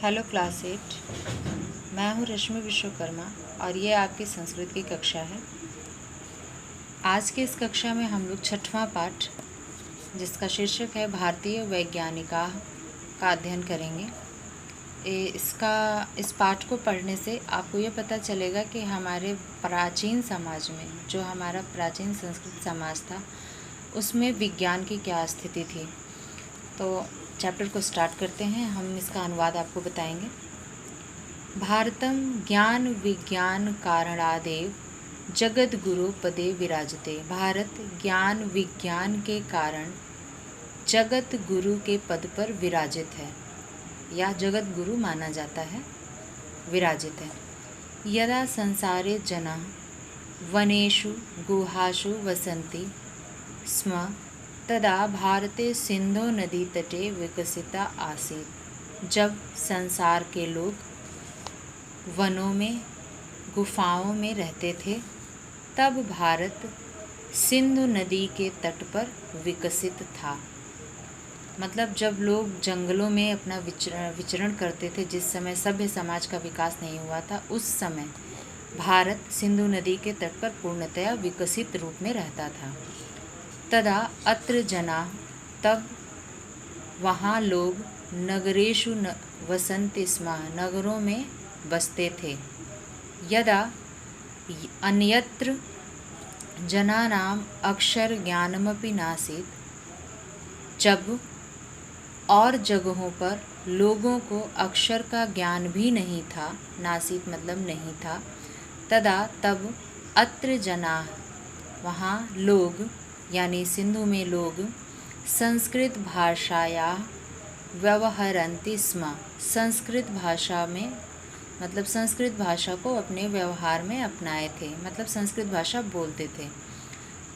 Hello class 8। मैं हूँ रश्मि विश्वकर्मा और ये आपकी संस्कृत की कक्षा है। आज की इस कक्षा में हम लोग छठवां पाठ, जिसका शीर्षक है भारतीय वैज्ञानिका, का अध्ययन करेंगे। इस पाठ को पढ़ने से आपको ये पता चलेगा कि हमारे प्राचीन समाज में, जो हमारा प्राचीन संस्कृत समाज था, उसमें विज्ञान की क्या स्थिति थी। तो चैप्टर को स्टार्ट करते हैं। हम इसका अनुवाद आपको बताएंगे। भारतं ज्ञान विज्ञान कारणादेव जगद्गुरु पदे विराजते। भारत ज्ञान विज्ञान के कारण जगत गुरु के पद पर विराजित है, या जगत गुरु माना जाता है, विराजित है। यदा संसारे जनाः वनेषु गुहासु वसन्ति स्म तदा भारते सिंधु नदी तटे विकसिता आसीत्। जब संसार के लोग वनों में, गुफाओं में रहते थे, तब भारत सिंधु नदी के तट पर विकसित था। मतलब जब लोग जंगलों में अपना विचरण करते थे, जिस समय सभ्य समाज का विकास नहीं हुआ था, उस समय भारत सिंधु नदी के तट पर पूर्णतया विकसित रूप में रहता था। तदा अत्र जनाः, तब वहाँ लोग नगरेषु वसन्ति स्म, नगरों में बसते थे। यदा अन्यत्र जनानाम् अक्षर ज्ञानमपि नासीत्, जब और जगहों पर लोगों को अक्षर का ज्ञान भी नहीं था, नासीत् मतलब नहीं था, तदा तब अत्र जनाः, वहाँ लोग यानी सिंधु में लोग संस्कृत भाषायाः व्यवहरन्ति स्म, संस्कृत भाषा में मतलब संस्कृत भाषा को अपने व्यवहार में अपनाए थे, मतलब संस्कृत भाषा बोलते थे।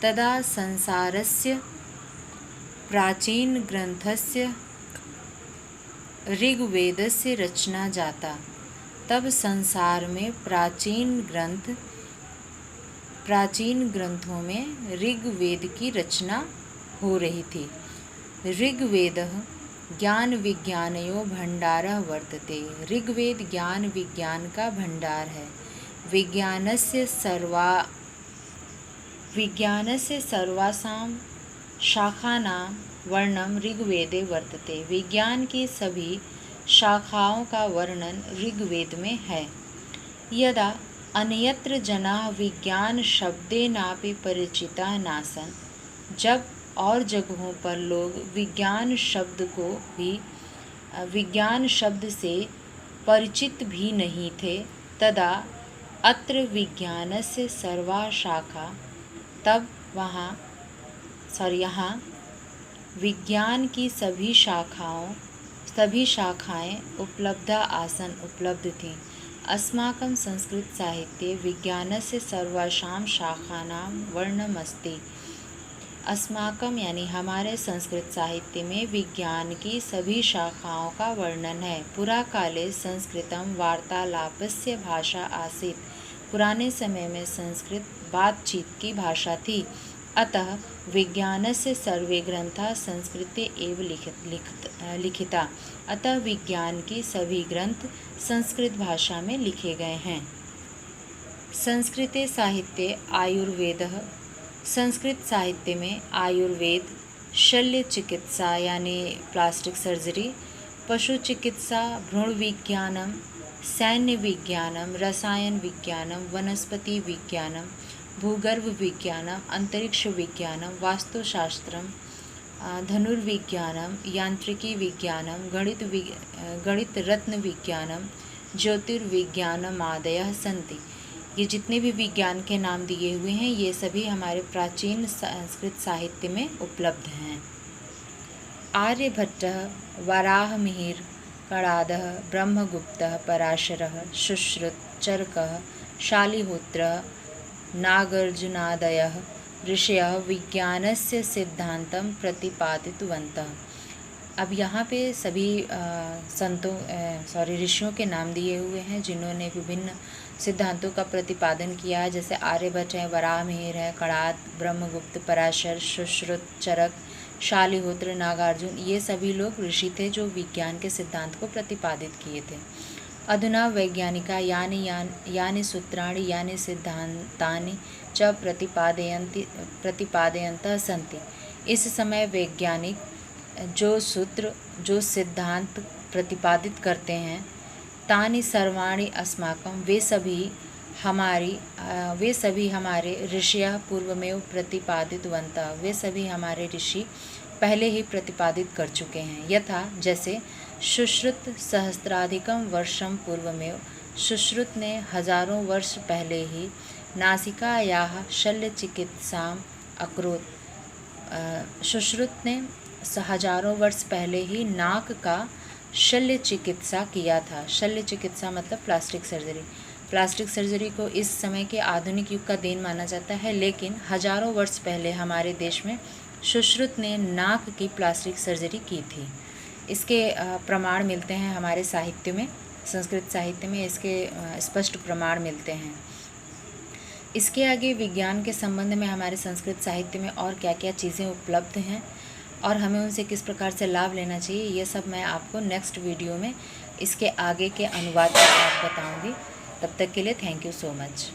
तदा संसारस्य प्राचीन ग्रंथस्य ऋग्वेदस्य रचना जाता, तब संसार में प्राचीन ग्रंथों में ऋग्वेद की रचना हो रही थी। ऋग्वेदः ज्ञान विज्ञानयो भंडारः वर्तते। ऋग्वेद ज्ञान विज्ञान का भंडार है। विज्ञानस्य सर्वासां शाखानां वर्णन ऋग्वेदे वर्तते। विज्ञान की सभी शाखाओं का वर्णन ऋग्वेद में है। यदा अन्यत्र जनाः विज्ञान शब्देनापि परिचिताः नासन्, जब और जगहों पर लोग विज्ञान शब्द से परिचित भी नहीं थे, तदा अत्र विज्ञानस्य सर्वा शाखा, तब यहाँ विज्ञान की सभी शाखाएं उपलब्ध थीं। अस्माकं संस्कृत साहित्ये विज्ञानस्य सर्वासां शाखानां वर्णनमस्ति। अस्माकं यानी हमारे संस्कृत साहित्य में विज्ञान की सभी शाखाओं का वर्णन है। पुरा काले संस्कृतं वार्तालापस्य भाषा आसीत्, पुराने समय में संस्कृत बातचीत की भाषा थी। अतः विज्ञानस्य सर्वे ग्रंथाः संस्कृते एव लिखिता, अतः विज्ञान की सभी ग्रंथ संस्कृत भाषा में लिखे गए हैं। संस्कृते साहित्ये आयुर्वेदः, संस्कृत साहित्य में आयुर्वेद, शल्य चिकित्सा यानी प्लास्टिक सर्जरी, पशु चिकित्सा, भ्रूण विज्ञानम, सैन्य विज्ञानम, रसायन विज्ञानम, वनस्पति विज्ञानम, भूगर्भ विज्ञानम, अंतरिक्ष विज्ञानम, वास्तुशास्त्रम, धनुर्विज्ञानम, यांत्रिकी विज्ञानम, गणित रत्न विज्ञानम, ज्योतिर्विज्ञानम आदयः सन्ति। ये जितने भी विज्ञान के नाम दिए हुए हैं, ये सभी हमारे प्राचीन संस्कृत साहित्य में उपलब्ध हैं। आर्यभट्टः, वराहमिहिर, कणादः, ब्रह्मगुप्तः, पराशरः, सुश्रुत, चरकः, शालिहोत्रः, नागार्जुनादयः ऋषयः विज्ञानस्य सिद्धांतं प्रतिपादितवन्तः। अब यहाँ पे सभी ऋषियों के नाम दिए हुए हैं, जिन्होंने विभिन्न सिद्धांतों का प्रतिपादन किया है। जैसे आर्यभट्ट है, वराहमिहिर है, कणाद, ब्रह्मगुप्त, पराशर, सुश्रुत, चरक, शालिहोत्र, नागार्जुन, ये सभी लोग ऋषि थे जो विज्ञान के सिद्धांत को प्रतिपादित किए थे। अधुना वैज्ञानिका यानि सूत्राणि यानि सिद्धांतानि च प्रतिपादयन्तः सन्ति। इस समय वैज्ञानिक जो सूत्र, जो सिद्धांत प्रतिपादित करते हैं, तानि सर्वाणि अस्माकं, वे सभी हमारे ऋषयः पूर्वमेव प्रतिपादितवन्तः, वे सभी हमारे ऋषि पहले ही प्रतिपादित कर चुके हैं। यथा, जैसे सुश्रुत सहस्राधिकं वर्षं पूर्वमेव, सुश्रुत ने हजारों वर्ष पहले ही नासिकायाः शल्यचिकित्साम् अकरोत्, सुश्रुत ने हजारों वर्ष पहले ही नाक का शल्य चिकित्सा किया था। शल्य चिकित्सा मतलब प्लास्टिक सर्जरी। प्लास्टिक सर्जरी को इस समय के आधुनिक युग का देन माना जाता है, लेकिन हजारों वर्ष पहले हमारे देश में सुश्रुत ने नाक की प्लास्टिक सर्जरी की थी। इसके प्रमाण मिलते हैं हमारे साहित्य में, संस्कृत साहित्य में इसके स्पष्ट प्रमाण मिलते हैं। इसके आगे विज्ञान के संबंध में हमारे संस्कृत साहित्य में और क्या क्या चीज़ें उपलब्ध हैं और हमें उनसे किस प्रकार से लाभ लेना चाहिए, ये सब मैं आपको नेक्स्ट वीडियो में इसके आगे के अनुवाद के साथ बताऊंगी। तब तक के लिए थैंक यू सो मच।